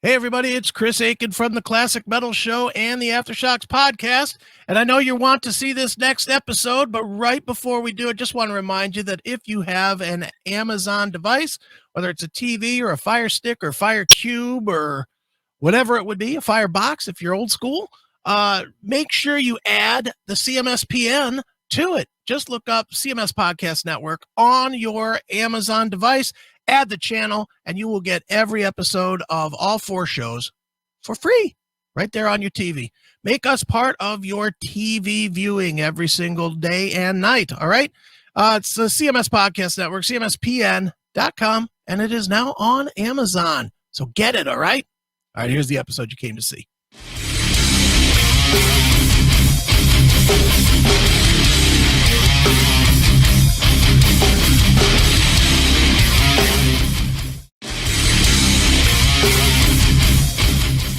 Hey, everybody, it's Chris Aiken from the Classic Metal Show and the Aftershocks podcast. And I know you want to see this next episode, but right before we do it, just want to remind you that if you have an Amazon device, whether it's a TV or a Fire Stick or Fire Cube or whatever it would be, a Fire Box if you're old school, make sure you add the CMSPN to it. Just look up CMS Podcast Network on your Amazon device. Add the channel, and you will get every episode of all 4 shows for free right there on your TV. Make us part of your TV viewing every single day and night, all right? It's the CMS Podcast Network, cmspn.com, and it is now on Amazon. So get it, all right? All right, here's the episode you came to see.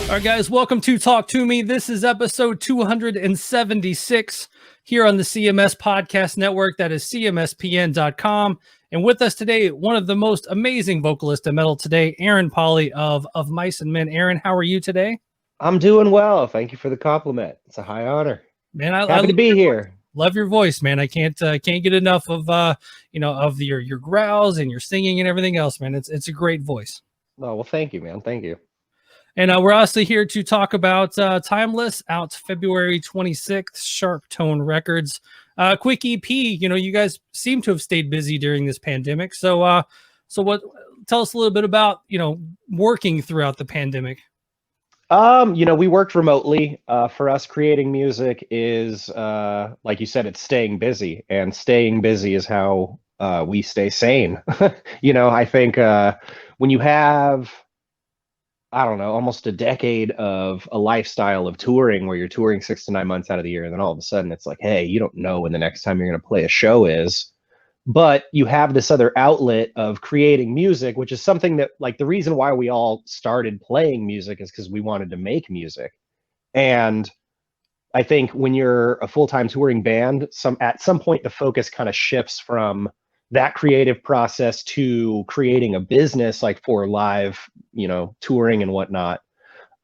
All right, guys, welcome to Talk Toomey. This is episode 276 here on the CMS Podcast Network. That is cmspn.com. And with us today, one of the most amazing vocalists of metal today, Aaron Pauley of Mice and Men. Aaron, how are you today? I'm doing well. Thank you for the compliment. It's a high honor. Man, happy to be here. Love your voice, man. I can't get enough of of your growls and your singing and everything else, man. It's a great voice. Oh, well, thank you, man. Thank you. And we're also here to talk about Timeless, out February 26th, Sharp Tone Records. Quick EP, you guys seem to have stayed busy during this pandemic. So tell us a little bit about, working throughout the pandemic. We worked remotely. For us, creating music is, like you said, it's staying busy. And staying busy is how we stay sane. I think when you have, almost a decade of a lifestyle of touring where you're touring 6 to 9 months out of the year. And then all of a sudden it's like, hey, you don't know when the next time you're going to play a show is, but you have this other outlet of creating music, which is something that, like, the reason why we all started playing music is because we wanted to make music. And I think when you're a full-time touring band, at some point the focus kind of shifts from that creative process to creating a business, like for live, touring and whatnot.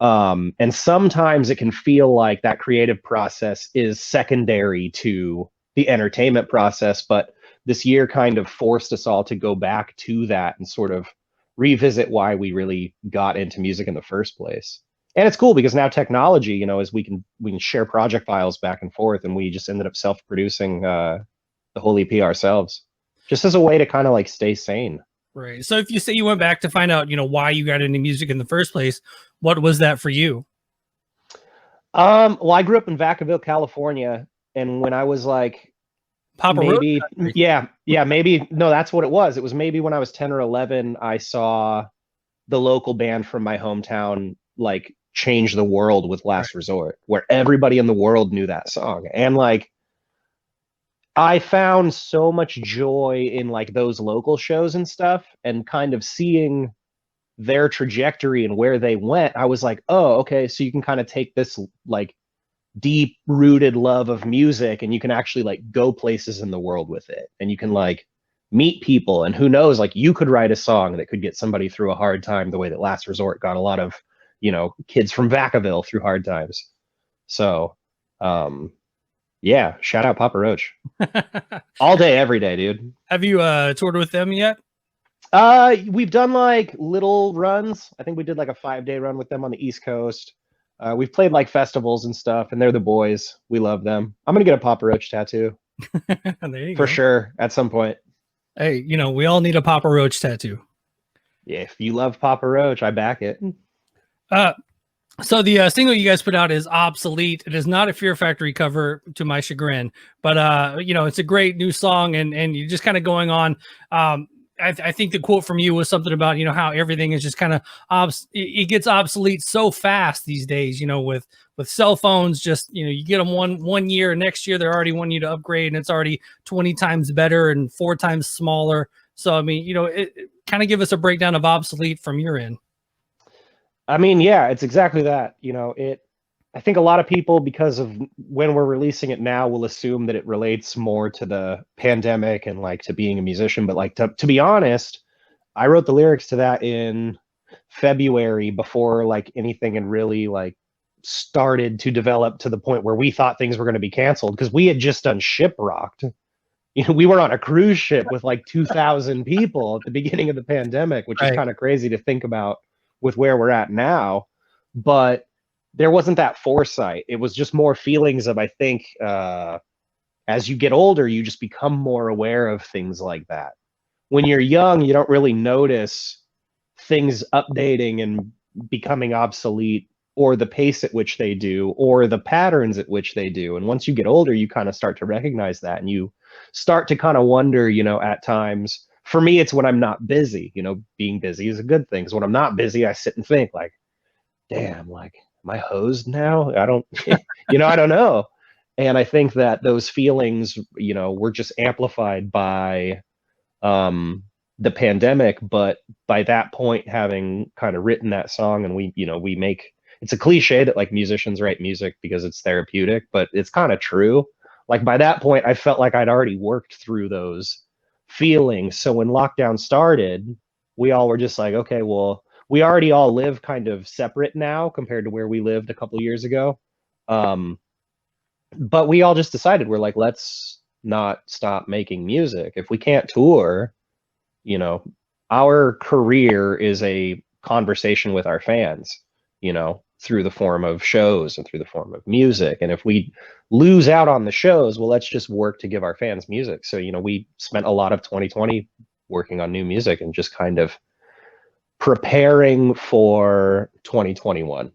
And sometimes it can feel like that creative process is secondary to the entertainment process. But this year kind of forced us all to go back to that and sort of revisit why we really got into music in the first place. And it's cool because now technology, is we can share project files back and forth, and we just ended up self-producing the whole EP ourselves, just as a way to kind of like stay sane. Right. So if you say you went back to find out, why you got into music in the first place, what was that for you? Well, I grew up in Vacaville, California. And when I was like, maybe, no, that's what it was. It was maybe when I was 10 or 11, I saw the local band from my hometown, like, change the world with Last Resort, where everybody in the world knew that song. And like, I found so much joy in like those local shows and stuff, and kind of seeing their trajectory and where they went. I was like, oh, okay, so you can kind of take this like deep rooted love of music and you can actually like go places in the world with it, and you can like meet people, and who knows, like you could write a song that could get somebody through a hard time the way that Last Resort got a lot of, kids from Vacaville through hard times. So, yeah, shout out Papa Roach. All day, every day, dude. Have you toured with them yet? We've done like little runs. I think we did like a 5-day run with them on the East Coast. We've played like festivals and stuff, and they're the boys. We love them. I'm gonna get a Papa Roach tattoo. There you for go. Sure, at some point. Hey, we all need a Papa Roach tattoo. Yeah, if you love Papa Roach, I back it. So the single you guys put out is Obsolete. It is not a Fear Factory cover, to my chagrin, but it's a great new song, and you're just kind of going on. I think the quote from you was something about how everything is just kind of it gets obsolete so fast these days. With cell phones, just you get them one year, next year they're already wanting you to upgrade, and it's already 20 times better and 4 times smaller. So I mean, it kind of give us a breakdown of Obsolete from your end. I mean, yeah, it's exactly that. I think a lot of people, because of when we're releasing it now, will assume that it relates more to the pandemic and like to being a musician. But like, to be honest, I wrote the lyrics to that in February before like anything had really like started to develop to the point where we thought things were going to be canceled, because we had just done Shiprocked. You know, we were on a cruise ship with like 2,000 people at the beginning of the pandemic, which is kind of crazy to think about with where we're at now. But there wasn't that foresight. It was just more feelings of, I think, as you get older, you just become more aware of things like that. When you're young, you don't really notice things updating and becoming obsolete, or the pace at which they do, or the patterns at which they do. And once you get older, you kind of start to recognize that, and you start to kind of wonder, you know, at times. For me, it's when I'm not busy. You know, being busy is a good thing. So when I'm not busy, I sit and think like, damn, like, am I hosed now? I don't, you know, I don't know. And I think that those feelings, you know, were just amplified by the pandemic. But by that point, having kind of written that song, and we, you know, we make, it's a cliche that like musicians write music because it's therapeutic, but it's kind of true. Like by that point, I felt like I'd already worked through those feelings. So when lockdown started, we all were just like, okay, well, we already all live kind of separate now compared to where we lived a couple of years ago. But we all just decided, we're like, let's not stop making music. If we can't tour, you know, our career is a conversation with our fans, you know, through the form of shows and through the form of music. And if we lose out on the shows, well, let's just work to give our fans music. So, you know, we spent a lot of 2020 working on new music and just kind of preparing for 2021.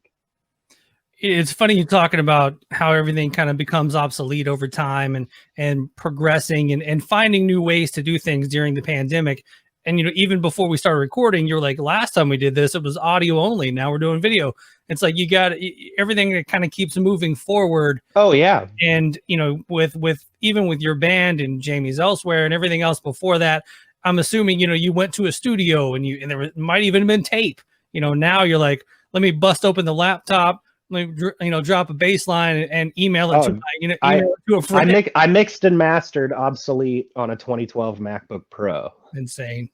It's funny you talking about how everything kind of becomes obsolete over time, and progressing and finding new ways to do things during the pandemic. And, you know, even before we started recording, you're like, last time we did this, it was audio only. Now we're doing video. It's like, you got everything that kind of keeps moving forward. Oh yeah. And, you know, with even with your band and Jamie's Elsewhere and everything else before that, I'm assuming, you know, you went to a studio and there might even have been tape. You know, now you're like, let me bust open the laptop, let me, you know, drop a bass line and email it to my, you know, to a friend. I mixed and mastered Obsolete on a 2012 MacBook Pro. Insane.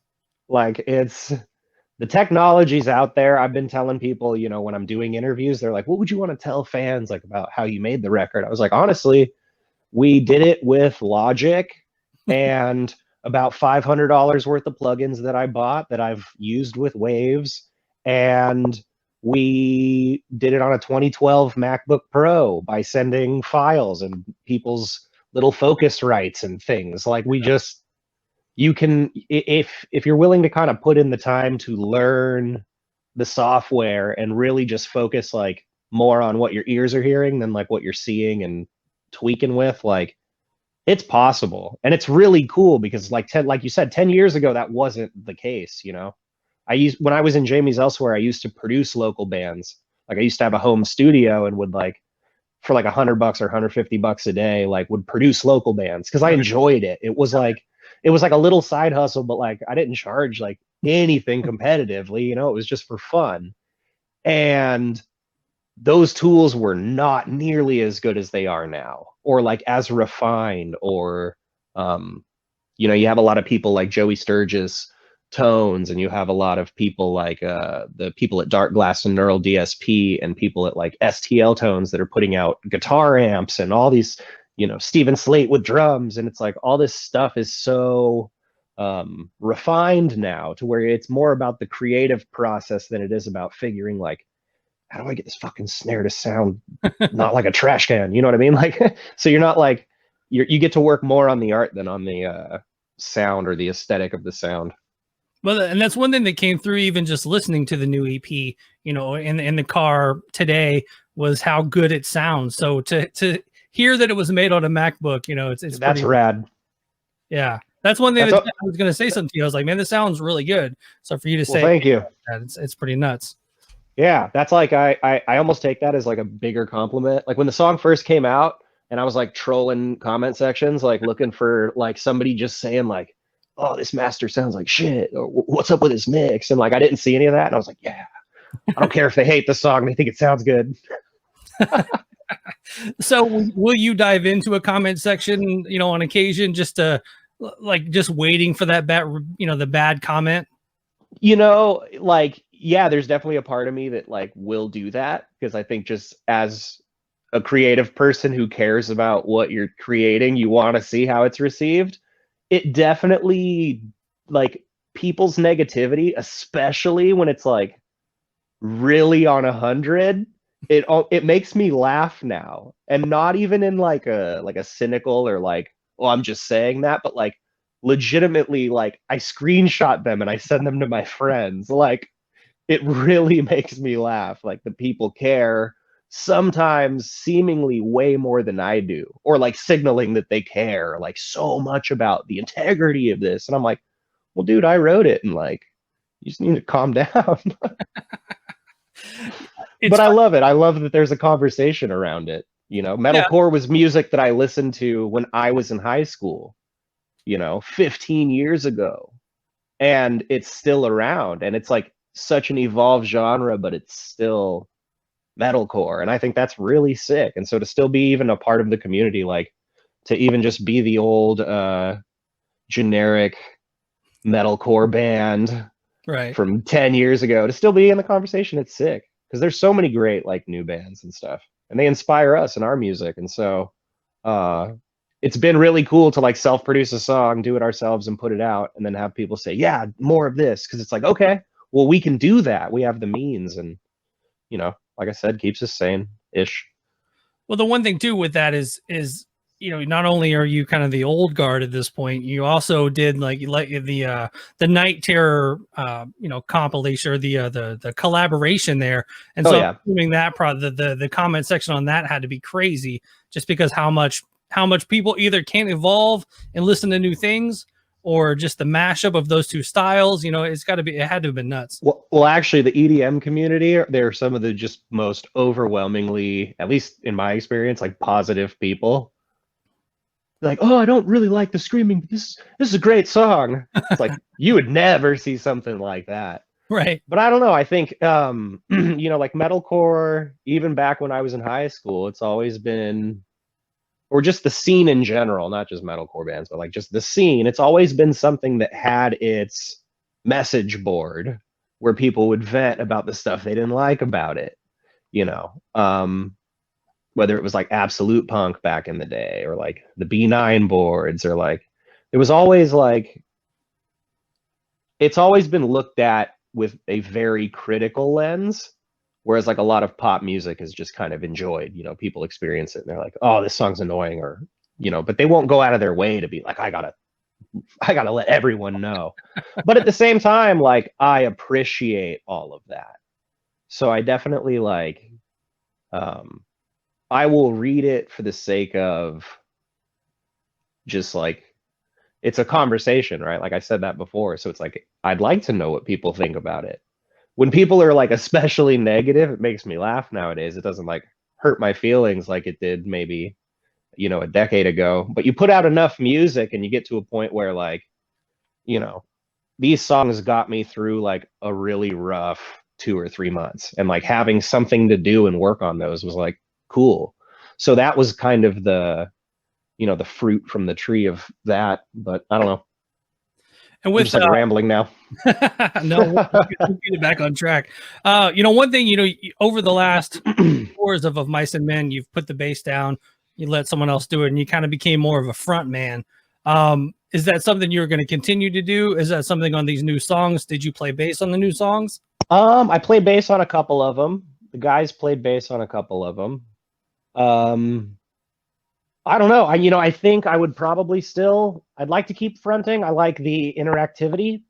Like, it's, the technology's out there. I've been telling people, you know, when I'm doing interviews, they're like, what would you want to tell fans like about how you made the record? I was like, honestly, we did it with Logic and about $500 worth of plugins that I bought that I've used with Waves. And we did it on a 2012 MacBook Pro by sending files and people's little Focusrites and things. Like, we just, you can, if you're willing to kind of put in the time to learn the software and really just focus like more on what your ears are hearing than like what you're seeing and tweaking with, like, it's possible. And it's really cool because like you said, 10 years ago, that wasn't the case. You know, when I was in Jamie's Elsewhere, I used to produce local bands. Like, I used to have a home studio and would, like, for like $100 or $150 a day, like, would produce local bands because I enjoyed it. It was like a little side hustle, but like, I didn't charge like anything competitively, you know, it was just for fun. And those tools were not nearly as good as they are now, or like as refined, or, you know, you have a lot of people like Joey Sturgis Tones, and you have a lot of people like the people at Dark Glass and Neural DSP, and people at like STL Tones that are putting out guitar amps and all these, you know, Steven Slate with drums. And it's like, all this stuff is so refined now to where it's more about the creative process than it is about figuring like, how do I get this fucking snare to sound not like a trash can? You know what I mean? Like, so you're not like, you get to work more on the art than on the sound or the aesthetic of the sound. Well, and that's one thing that came through even just listening to the new EP, you know, in the car today, was how good it sounds. So to hear that it was made on a MacBook, you know, it's that's pretty rad. Yeah, that's one thing that I was going to say something to you. I was like, man, this sounds really good. So for you to say, thank you. It's pretty nuts. Yeah, that's like, I almost take that as like a bigger compliment. Like when the song first came out and I was like trolling comment sections, like looking for like somebody just saying like, oh, this master sounds like shit, or what's up with this mix? And like, I didn't see any of that. And I was like, yeah, I don't care if they hate the song, they think it sounds good. So will you dive into a comment section, you know, on occasion, just to like, just waiting for that bad, you know, the bad comment? You know, like, yeah, there's definitely a part of me that like will do that, because I think just as a creative person who cares about what you're creating, you want to see how it's received. It definitely, like, people's negativity, especially when it's like really on 100, it makes me laugh now, and not even in like a cynical or like, oh, I'm just saying that, but like legitimately, like I screenshot them and I send them to my friends. Like, it really makes me laugh. Like, the people care, sometimes seemingly way more than I do, or like signaling that they care like so much about the integrity of this. And I'm like, well, dude, I wrote it, and like, you just need to calm down. But I love it. I love that there's a conversation around it. Metalcore was music that I listened to when I was in high school, 15 years ago. And it's still around. And it's like such an evolved genre, but it's still metalcore. And I think that's really sick. And so to still be even a part of the community, like to even just be the old generic metalcore band from 10 years ago, to still be in the conversation, it's sick. Because there's so many great like new bands and stuff, and they inspire us in our music. And so it's been really cool to like self-produce a song, do it ourselves, and put it out, and then have people say, yeah, more of this. Because it's like, okay, well, we can do that, we have the means. And like I said, keeps us sane ish. Well, the one thing too with that is not only are you kind of the old guard at this point, you also did like the Night Terror compilation, or the collaboration there. And so assuming that the comment section on that had to be crazy, just because how much people either can't evolve and listen to new things, or just the mashup of those two styles. It had to have been nuts. Well, actually, the EDM community, they're some of the just most overwhelmingly, at least in my experience, like positive people. Like, oh, I don't really like the screaming, but this is a great song. It's like, you would never see something like that. Right. But I don't know. I think, like metalcore, even back when I was in high school, it's always been, or just the scene in general, not just metalcore bands, but like just the scene, it's always been something that had its message board where people would vent about the stuff they didn't like about it, whether it was like Absolute Punk back in the day, or like the B9 boards, or like, it was always like, it's always been looked at with a very critical lens, whereas like a lot of pop music is just kind of enjoyed. People experience it and they're like, oh, this song's annoying, or but they won't go out of their way to be like, I gotta let everyone know. But at the same time, like, I appreciate all of that. So I definitely like, I will read it for the sake of just like, it's a conversation, right? Like I said that before. So it's like, I'd like to know what people think about it. When people are like especially negative, it makes me laugh nowadays. It doesn't like hurt my feelings like it did maybe, a decade ago. But you put out enough music and you get to a point where like, these songs got me through like a really rough 2 or 3 months. And like having something to do and work on those was like cool. So that was kind of the the fruit from the tree of that. But I don't know, and with I'm just like rambling now. No, we'll get it back on track. One thing, over the last tours of Mice and Men, you've put the bass down, you let someone else do it, and you kind of became more of a front man. Is that something you're going to continue to do? Is that something on these new songs? Did you play bass on the new songs? I played bass on a couple of them. The guys played bass on a couple of them. I don't know. I think I would probably still, I'd like to keep fronting. I like the interactivity.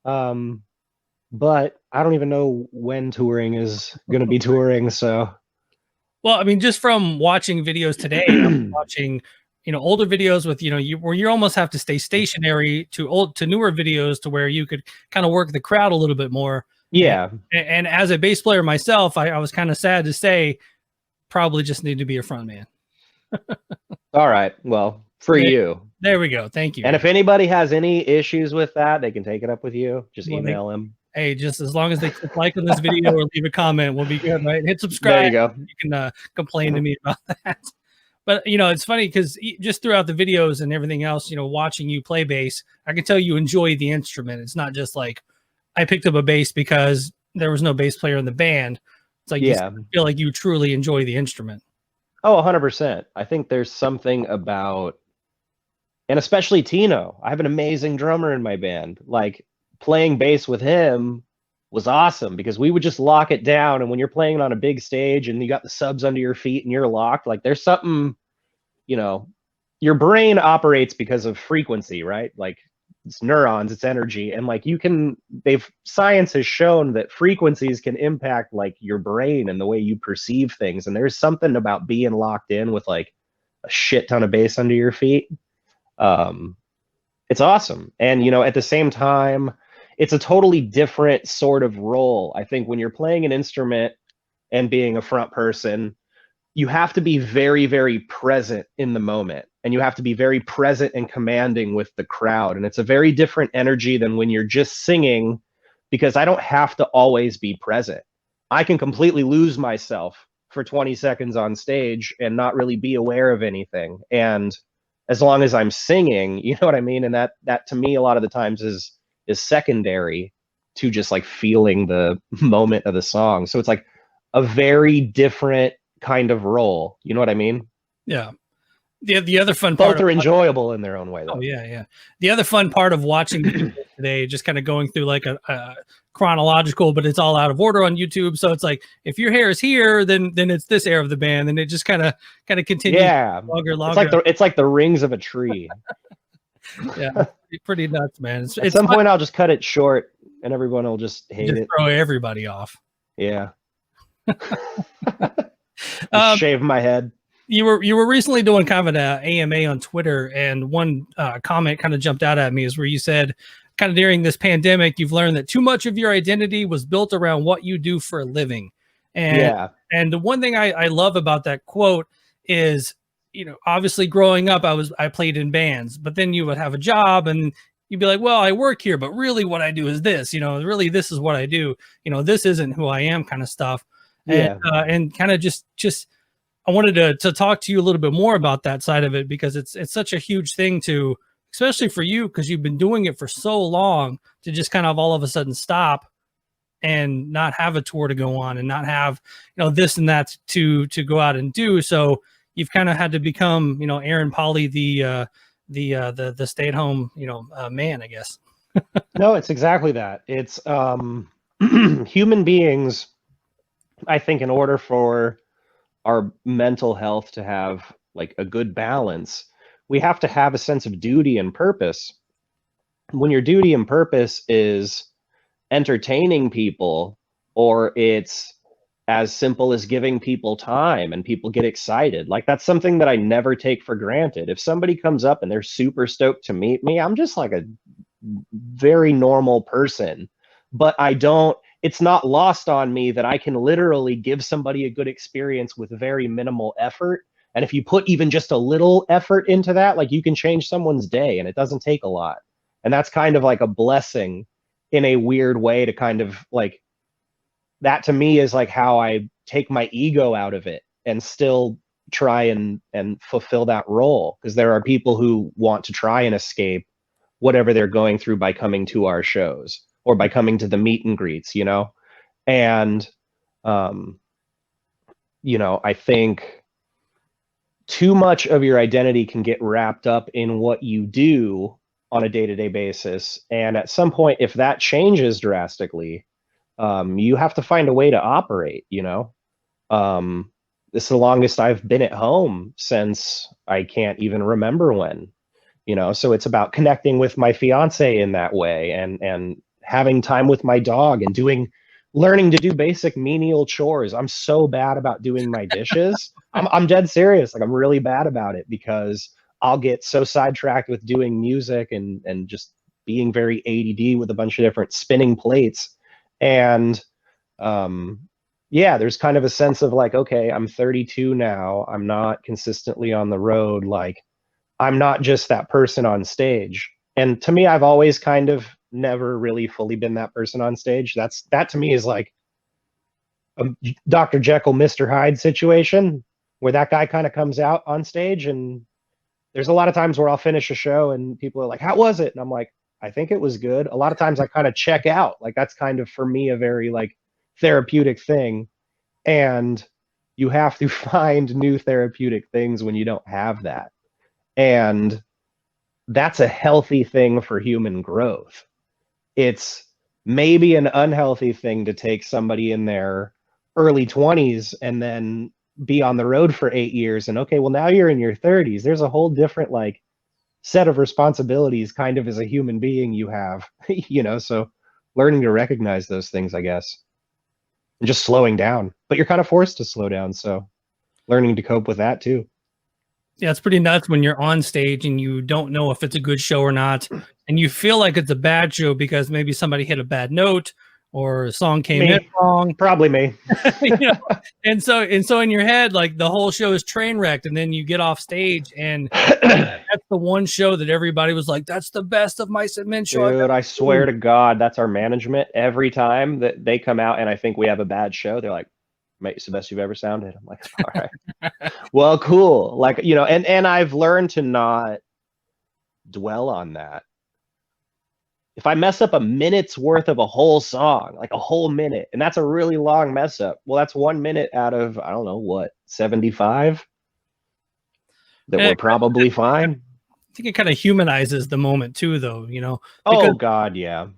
But I don't even know when touring is going to be touring. So, well, I mean, just from watching videos today, I'm watching, older videos with, where you almost have to stay stationary, to newer videos to where you could kind of work the crowd a little bit more. Yeah. And as a bass player myself, I was kind of sad to say, probably just need to be a front man. All right. Well, for you. There we go. Thank you. And if anybody has any issues with that, they can take it up with you. Just email him. Hey, just as long as they click like on this video or leave a comment, we'll be good, right? Hit subscribe. There you go. You can complain to me about that. But, it's funny because just throughout the videos and everything else, watching you play bass, I can tell you enjoy the instrument. It's not just like I picked up a bass because there was no bass player in the band. It's like, you feel like you truly enjoy the instrument. Oh, 100%. I think there's something about, and especially Tino, I have an amazing drummer in my band. Like, playing bass with him was awesome because we would just lock it down. And when you're playing on a big stage and you got the subs under your feet and you're locked, like, there's something, you know, your brain operates because of frequency, right? Like, it's neurons, it's energy. And like, science has shown that frequencies can impact like your brain and the way you perceive things. And there's something about being locked in with like a shit ton of bass under your feet. It's awesome. And, you know, at the same time, it's a totally different sort of role. I think when you're playing an instrument and being a front person, you have to be very, very present in the moment, and you have to be very present and commanding with the crowd. And it's a very different energy than when you're just singing, because I don't have to always be present. I can completely lose myself for 20 seconds on stage and not really be aware of anything. And as long as I'm singing, you know what I mean? And that to me, a lot of the times is secondary to just like feeling the moment of the song. So it's like a very different kind of role. You know what I mean? Yeah. The other fun part, both are enjoyable in their own way, though. Oh yeah. The other fun part of watching today, just kind of going through like a chronological, but it's all out of order on YouTube. So it's like, if your hair is here, then it's this era of the band, and it just kind of continues. Yeah, longer. It's like the rings of a tree. Yeah, pretty nuts, man. At some point, I'll just cut it short, and everyone will just hate it. Throw everybody off. Yeah. Shave my head. You were recently doing kind of an AMA on Twitter, and one comment kind of jumped out at me is where you said, kind of during this pandemic, you've learned that too much of your identity was built around what you do for a living. And the one thing I love about that quote is, you know, obviously growing up, I played in bands, but then you would have a job and you'd be like, well, I work here, but really what I do is this, you know, really this is what I do. You know, this isn't who I am, kind of stuff. And kind of just I wanted to talk to you a little bit more about that side of it, because it's such a huge thing to, especially for you, because you've been doing it for so long, to just kind of all of a sudden stop and not have a tour to go on and not have, you know, this and that to go out and do. So you've kind of had to become, you know, Aaron Pauley, the stay-at-home, you know, man, I guess. No, it's exactly that. It's human beings, I think, in order for our mental health to have like a good balance, we have to have a sense of duty and purpose. When your duty and purpose is entertaining people, or it's as simple as giving people time and people get excited, like, that's something that I never take for granted. If somebody comes up and they're super stoked to meet me, I'm just like a very normal person, but it's not lost on me that I can literally give somebody a good experience with very minimal effort. And if you put even just a little effort into that, like, you can change someone's day, and it doesn't take a lot. And that's kind of like a blessing in a weird way, to kind of like, that to me is like how I take my ego out of it and still try and fulfill that role. Because there are people who want to try and escape whatever they're going through by coming to our shows or by coming to the meet and greets, you know? And, you know, I think too much of your identity can get wrapped up in what you do on a day-to-day basis. And at some point, if that changes drastically, you have to find a way to operate, you know? This is the longest I've been at home since I can't even remember when, you know? So it's about connecting with my fiance in that way, and having time with my dog, and learning to do basic menial chores. I'm so bad about doing my dishes. I'm dead serious. Like, I'm really bad about it, because I'll get so sidetracked with doing music and just being very ADD with a bunch of different spinning plates. And yeah, there's kind of a sense of like, okay, I'm 32 now. I'm not consistently on the road. Like, I'm not just that person on stage. And to me, I've always kind of never really fully been that person on stage. That to me is like a Dr. Jekyll, Mr. Hyde situation, where that guy kind of comes out on stage. And there's a lot of times where I'll finish a show and people are like, how was it? And I'm like, I think it was good. A lot of times I kind of check out. Like that's kind of for me a very like therapeutic thing. And you have to find new therapeutic things when you don't have that. And that's a healthy thing for human growth. It's maybe an unhealthy thing to take somebody in their early 20s and then be on the road for 8 years. And okay, well, now you're in your 30s. There's a whole different like set of responsibilities kind of as a human being you have, you know, so learning to recognize those things, I guess, and just slowing down, but you're kind of forced to slow down. So learning to cope with that too. Yeah, it's pretty nuts when you're on stage and you don't know if it's a good show or not, and you feel like it's a bad show because maybe somebody hit a bad note or a song came in wrong. Probably me. You know? And so in your head, like the whole show is train wrecked, and then you get off stage, and that's the one show that everybody was like, "That's the best of Mice and Men show." Dude, I swear to God, that's our management. Every time that they come out and I think we have a bad show, they're like, "Mate, it's the best you've ever sounded." I'm like, all right. Well, cool. Like, you know, and I've learned to not dwell on that. If I mess up a minute's worth of a whole song, like a whole minute, and that's a really long mess up, well, that's 1 minute out of, I don't know, what, 75? That we're probably fine. I think it kind of humanizes the moment too, though, you know? Oh, God, yeah.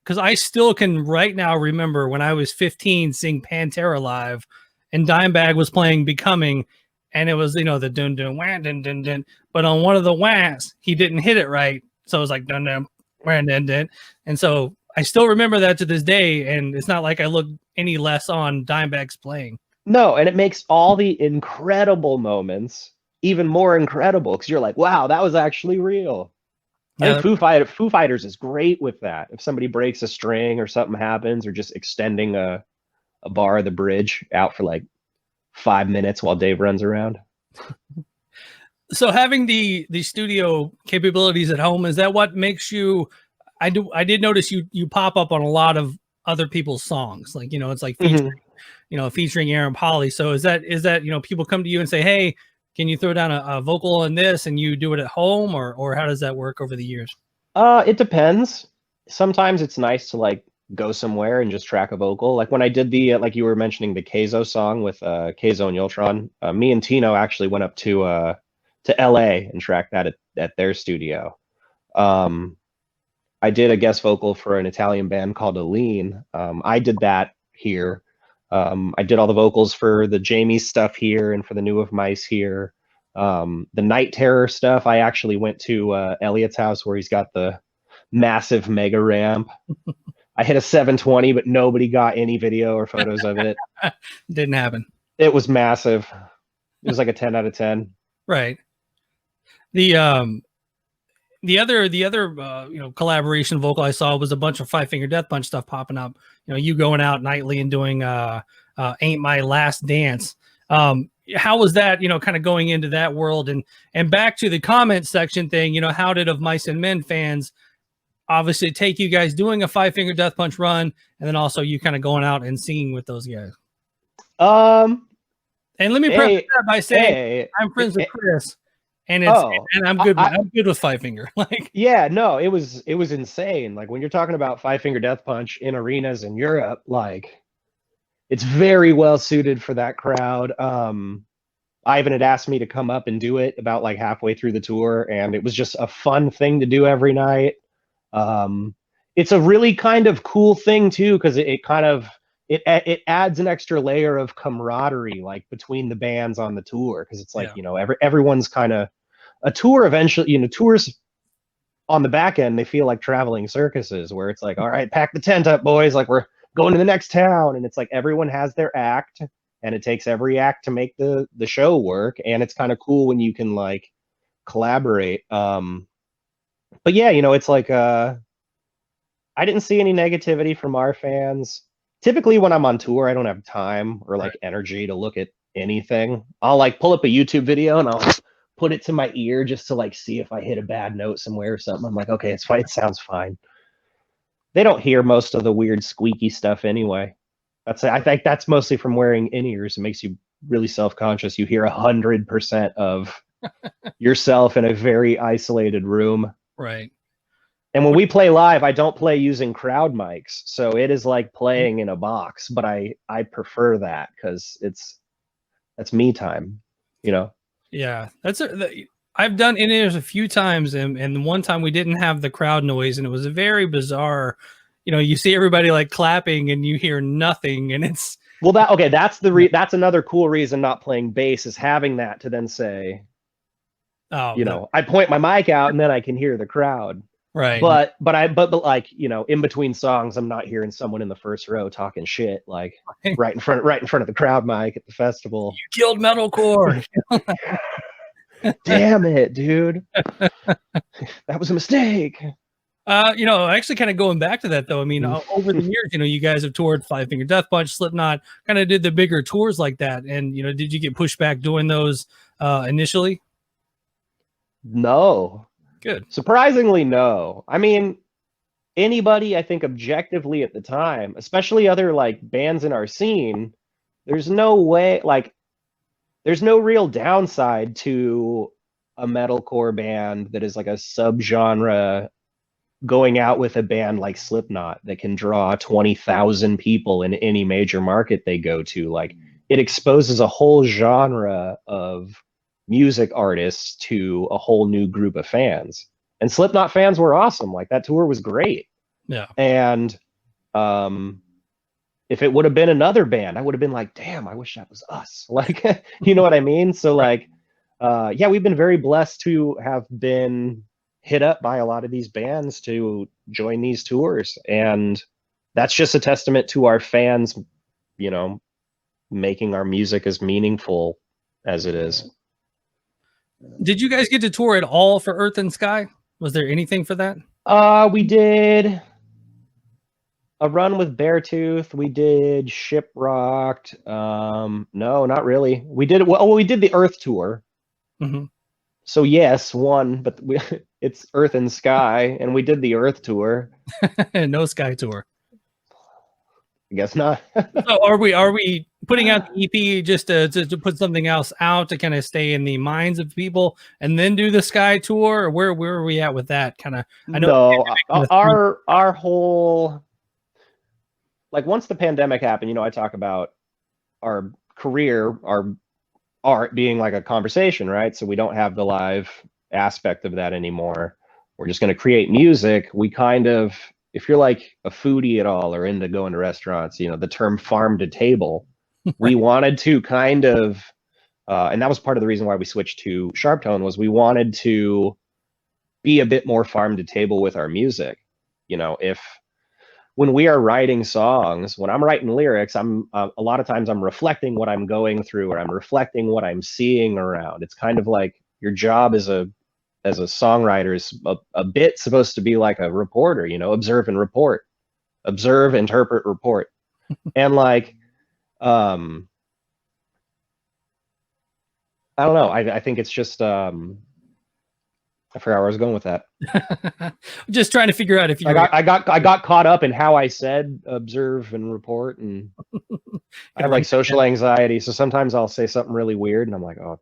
Because I still can right now remember when I was 15 seeing Pantera live, and Dimebag was playing Becoming, and it was, you know, the dun dun wah dun dun dun, but on one of the wahs, he didn't hit it right, so it was like dun dun wah dun dun, and so I still remember that to this day, and it's not like I look any less on Dimebag's playing. No, and it makes all the incredible moments even more incredible because you're like, wow, that was actually real. I think Foo Fighters is great with that. If somebody breaks a string or something happens, or just extending a bar of the bridge out for like 5 minutes while Dave runs around. So having the studio capabilities at home, is that what makes you? I did notice you pop up on a lot of other people's songs, like, you know, it's like featuring, you know, featuring Aaron Pauley. So is that, you know, people come to you and say, hey, can you throw down a vocal on this, and you do it at home, or how does that work over the years? It depends. Sometimes it's nice to like go somewhere and just track a vocal. Like when I did the, like you were mentioning, the Keizo song with Keizo and Yultron, me and Tino actually went up to LA and tracked that at their studio. I did a guest vocal for an Italian band called Aline. I did that here. I did all the vocals for the Jamie stuff here and for the New of Mice here. The Night Terror stuff, I actually went to Elliot's house where he's got the massive mega ramp. I hit a 720, but nobody got any video or photos of it. Didn't happen. It was massive. It was like a 10 out of 10. Right. The other you know, collaboration vocal I saw was a bunch of Five Finger Death Punch stuff popping up. You know, you going out nightly and doing Ain't My Last Dance. How was that, you know, kind of going into that world? And back to the comment section thing, you know, how did Of Mice and Men fans obviously take you guys doing a Five Finger Death Punch run, and then also you kind of going out and singing with those guys? And let me preface that by saying I'm friends with Chris. And I'm good. I'm good with Five Finger. Like, yeah, no, it was insane. Like when you're talking about Five Finger Death Punch in arenas in Europe, like it's very well suited for that crowd. Ivan had asked me to come up and do it about like halfway through the tour, and it was just a fun thing to do every night. It's a really kind of cool thing too, because it adds an extra layer of camaraderie like between the bands on the tour, because it's like, you know, everyone's kind of a tour eventually, you know, tours on the back end, they feel like traveling circuses where it's like, all right, pack the tent up, boys, like we're going to the next town. And it's like everyone has their act, and it takes every act to make the show work. And it's kind of cool when you can like collaborate. But yeah, you know, it's like I didn't see any negativity from our fans. Typically when I'm on tour, I don't have time or like energy to look at anything. I'll like pull up a YouTube video and I'll put it to my ear just to like see if I hit a bad note somewhere or something. I'm like, okay, it's fine. It sounds fine. They don't hear most of the weird squeaky stuff anyway. I think that's mostly from wearing in-ears. It makes you really self-conscious. You hear 100% of yourself in a very isolated room. Right. And when we play live, I don't play using crowd mics, so it is like playing in a box. But I prefer that because that's me time, you know. Yeah, I've done in-ears a few times, and one time we didn't have the crowd noise, and it was a very bizarre. You know, you see everybody like clapping, and you hear nothing, and it's well. That's another cool reason not playing bass is having that to then say, oh, you know, I point my mic out and then I can hear the crowd. Right. But like, you know, in between songs, I'm not hearing someone in the first row talking shit, like right in front of the crowd mic at the festival. You killed metalcore. Damn it, dude. That was a mistake. You know, actually kind of going back to that though, I mean, over the years, you know, you guys have toured Five Finger Death Punch, Slipknot, kind of did the bigger tours like that. And, you know, did you get pushed back doing those initially? No. Good. Surprisingly, no. I mean, anybody, I think, objectively at the time, especially other like bands in our scene, there's no way, like, there's no real downside to a metalcore band that is like a subgenre going out with a band like Slipknot that can draw 20,000 people in any major market they go to. Like, it exposes a whole genre of music artists to a whole new group of fans. And Slipknot fans were awesome. Like, that tour was great. Yeah. And if it would have been another band, I would have been like, damn, I wish that was us. Like, you know what I mean? So like, yeah, we've been very blessed to have been hit up by a lot of these bands to join these tours. And that's just a testament to our fans, you know, making our music as meaningful as it is. Did you guys get to tour at all for Earth and Sky? Was there anything for that? We did a run with Beartooth. We did Shiprocked. No, not really. We did the Earth tour. Mm-hmm. So yes, one, but it's Earth and Sky, and we did the Earth tour. No Sky tour. I guess not. So are we putting out the EP just to put something else out to kind of stay in the minds of people and then do the Sky tour? Or where are we at with that? Kind of, I know our whole, like, once the pandemic happened, you know, I talk about our career, our art being like a conversation, right? So we don't have the live aspect of that anymore. We're just going to create music. We kind of, if you're like a foodie at all or into going to restaurants, you know, the term farm to table, we wanted to kind of, and that was part of the reason why we switched to Sharptone, was we wanted to be a bit more farm to table with our music. You know, when we are writing songs, when I'm writing lyrics, I'm a lot of times I'm reflecting what I'm going through, or I'm reflecting what I'm seeing around. It's kind of like your job as a songwriter is a bit supposed to be like a reporter, you know, observe and report, observe, interpret, report. And like, I don't know. I think it's just, I forgot where I was going with that. Just trying to figure out if you. I got caught up in how I said observe and report, and I have like social anxiety, so sometimes I'll say something really weird, and I'm like, oh,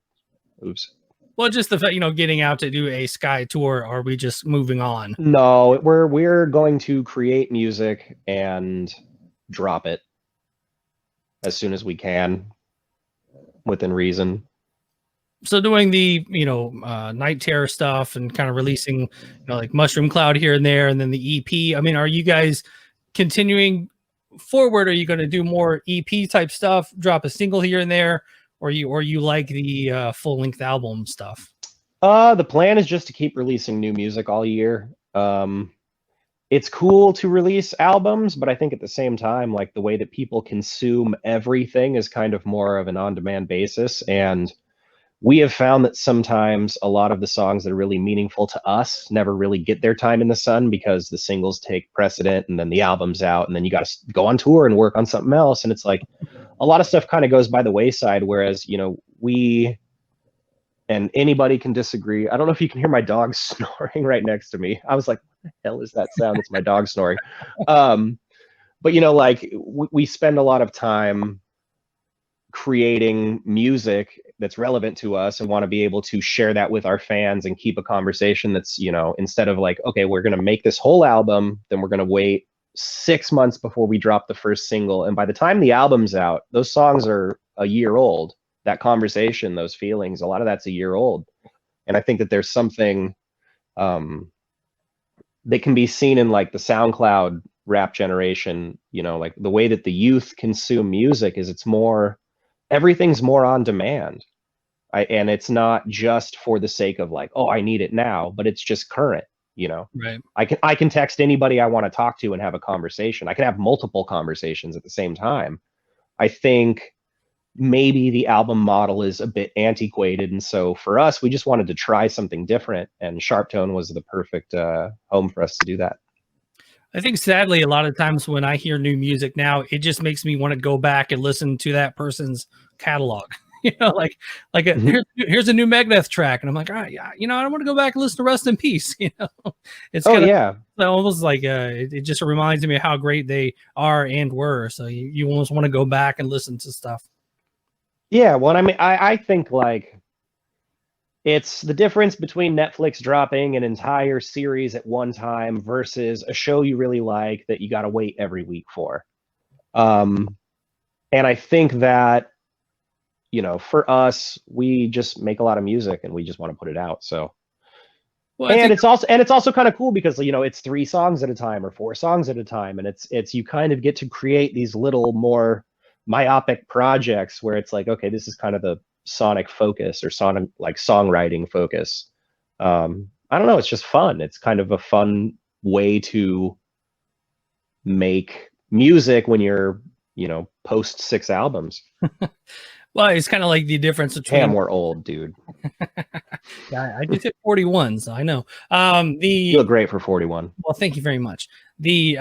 oops. Well, just the fact, you know, getting out to do a Sky tour. Are we just moving on? No, we're going to create music and drop it as soon as we can, within reason. So doing the, you know, Night Terror stuff and kind of releasing, you know, like Mushroom Cloud here and there, and then the EP. I mean, are you guys continuing forward? Are you going to do more EP type stuff, drop a single here and there, or you like the full length album stuff? The plan is just to keep releasing new music all year. It's cool to release albums, but I think at the same time, like, the way that people consume everything is kind of more of an on-demand basis, and we have found that sometimes a lot of the songs that are really meaningful to us never really get their time in the sun because the singles take precedent, and then the album's out, and then you got to go on tour and work on something else. And it's like a lot of stuff kind of goes by the wayside. Whereas, you know, we, and anybody can disagree. I don't know if you can hear my dog snoring right next to me. I was like, what the hell is that sound? It's my dog snoring. But, you know, like we spend a lot of time creating music that's relevant to us and want to be able to share that with our fans and keep a conversation that's, you know, instead of like, okay, we're going to make this whole album, then we're going to wait 6 months before we drop the first single. And by the time the album's out, those songs are a year old. That conversation, those feelings, a lot of that's a year old. And I think that there's something that can be seen in like the SoundCloud rap generation, you know, like the way that the youth consume music is everything's more on demand. And it's not just for the sake of like, oh, I need it now, but it's just current, you know. Right. I can text anybody I want to talk to and have a conversation. I can have multiple conversations at the same time. I think maybe the album model is a bit antiquated, and so for us, we just wanted to try something different, and Sharptone was the perfect home for us to do that. I think sadly, a lot of times when I hear new music now, it just makes me want to go back and listen to that person's catalog. You know, like here's a new Megadeth track, and I'm like, all right, yeah, you know, I don't want to go back and listen to Rest in Peace. You know, it's almost like it just reminds me of how great they are and were. So you almost want to go back and listen to stuff. Yeah, well, I mean, I think like it's the difference between Netflix dropping an entire series at one time versus a show you really like that you got to wait every week for. And I think that, you know, for us, we just make a lot of music and we just want to put it out. So, well, it's also kind of cool because, you know, it's 3 songs at a time or 4 songs at a time, and it's you kind of get to create these little more myopic projects where it's like, okay, this is kind of the sonic focus or sonic like songwriting focus. I don't know, it's just fun. It's kind of a fun way to make music when you're, you know, post 6 albums. Well, it's kind of like the difference between. Damn, we're old, dude. Yeah, I just hit 41, so I know. You look great for 41. Well, thank you very much. The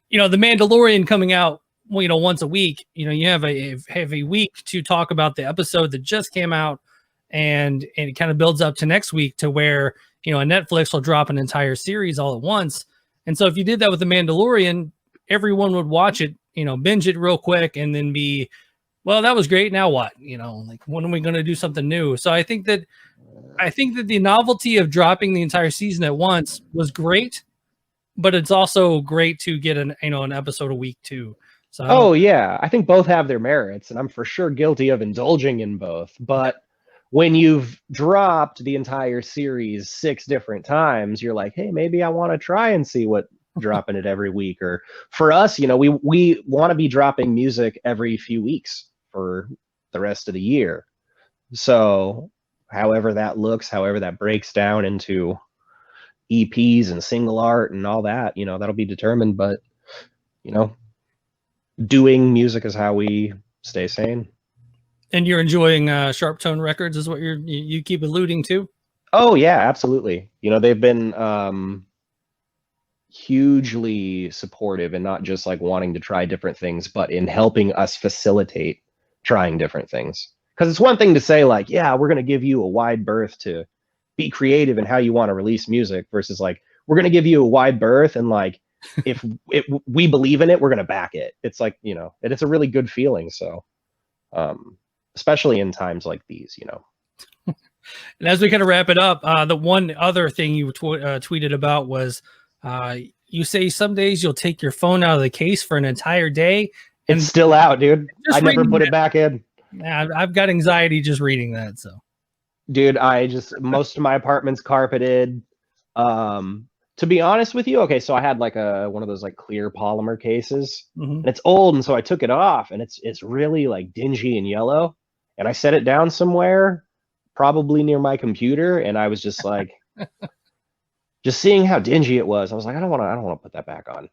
you know, the Mandalorian coming out, well, you know, once a week. You know, you have a week to talk about the episode that just came out, and it kind of builds up to next week to where, you know, Netflix will drop an entire series all at once. And so if you did that with the Mandalorian, everyone would watch it, you know, binge it real quick, and then be, well, that was great. Now what? You know, like, when are we going to do something new? So I think that the novelty of dropping the entire season at once was great, but it's also great to get an episode a week too. So, oh yeah, I think both have their merits, and I'm for sure guilty of indulging in both. But when you've dropped the entire series 6 different times, you're like, hey, maybe I want to try and see what dropping it every week. Or for us, you know, we want to be dropping music every few weeks for the rest of the year. So however that looks, however that breaks down into EPs and single art and all that, you know, that'll be determined. But, you know, doing music is how we stay sane. And you're enjoying Sharptone Records is what you keep alluding to? Oh yeah, absolutely. You know, they've been hugely supportive, and not just like wanting to try different things, but in helping us facilitate trying different things. Because it's one thing to say like, yeah, we're going to give you a wide berth to be creative in how you want to release music, versus like, we're going to give you a wide berth, and like, if we believe in it, we're going to back it. It's like, you know, it's a really good feeling. So especially in times like these, you know. And as we kind of wrap it up, the one other thing you tweeted about was you say some days you'll take your phone out of the case for an entire day. And it's still out, dude. I never put it back in. I've got anxiety just reading that. So, dude, most of my apartment's carpeted. To be honest with you, okay, so I had like one of those like clear polymer cases, and it's old, and so I took it off, and it's really like dingy and yellow, and I set it down somewhere, probably near my computer, and I was just like, just seeing how dingy it was, I was like, I don't want to put that back on.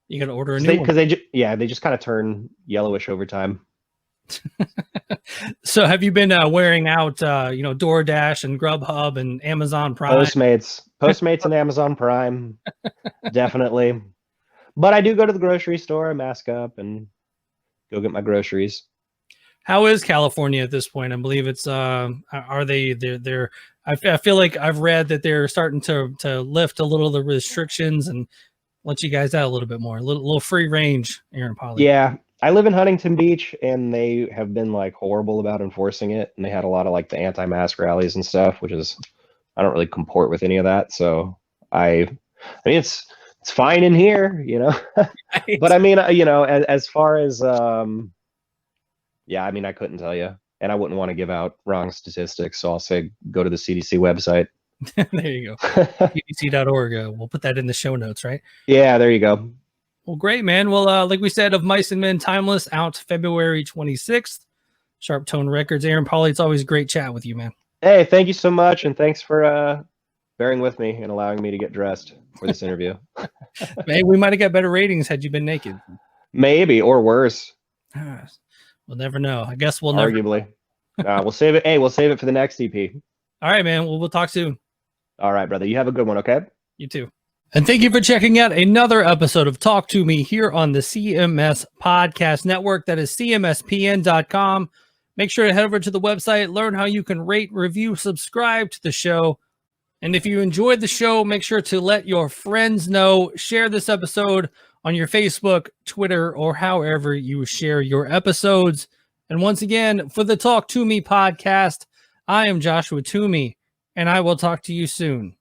You gotta order a new one. Because they just kind of turn yellowish over time. So have you been wearing out you know, DoorDash and Grubhub and Amazon Prime? Postmates and Amazon Prime, definitely. But I do go to the grocery store, mask up, and go get my groceries. How is California at this point? I believe it's are they're I feel like I've read that they're starting to lift a little of the restrictions and let you guys out a little bit more, a little free range, Aaron Pauley. Yeah, I live in Huntington Beach, and they have been like horrible about enforcing it. And they had a lot of like the anti-mask rallies and stuff, which is I don't really comport with any of that. So I mean, it's fine in here, you know. Right. But I mean, you know, as far as yeah, I mean, I couldn't tell you, and I wouldn't want to give out wrong statistics, so I'll say go to the CDC website. There you go. CDC.org. We'll put that in the show notes, right? Yeah, there you go. Well, great, man. Well, like we said, Of Mice and Men, Timeless, out February 26th. Sharp Tone Records. Aaron Pauley, it's always great chat with you, man. Hey, thank you so much, and thanks for bearing with me and allowing me to get dressed for this interview. Maybe we might have got better ratings had you been naked. Maybe, or worse. We'll never know. I guess we'll never. Arguably. We'll save it. Hey, we'll save it for the next EP. All right, man. Well, we'll talk soon. All right, brother. You have a good one, okay? You too. And thank you for checking out another episode of Talk to Me here on the CMS Podcast Network. That is cmspn.com. Make sure to head over to the website, learn how you can rate, review, subscribe to the show. And if you enjoyed the show, make sure to let your friends know. Share this episode on your Facebook, Twitter, or however you share your episodes. And once again, for the Talk to Me podcast, I am Joshua Toomey, and I will talk to you soon.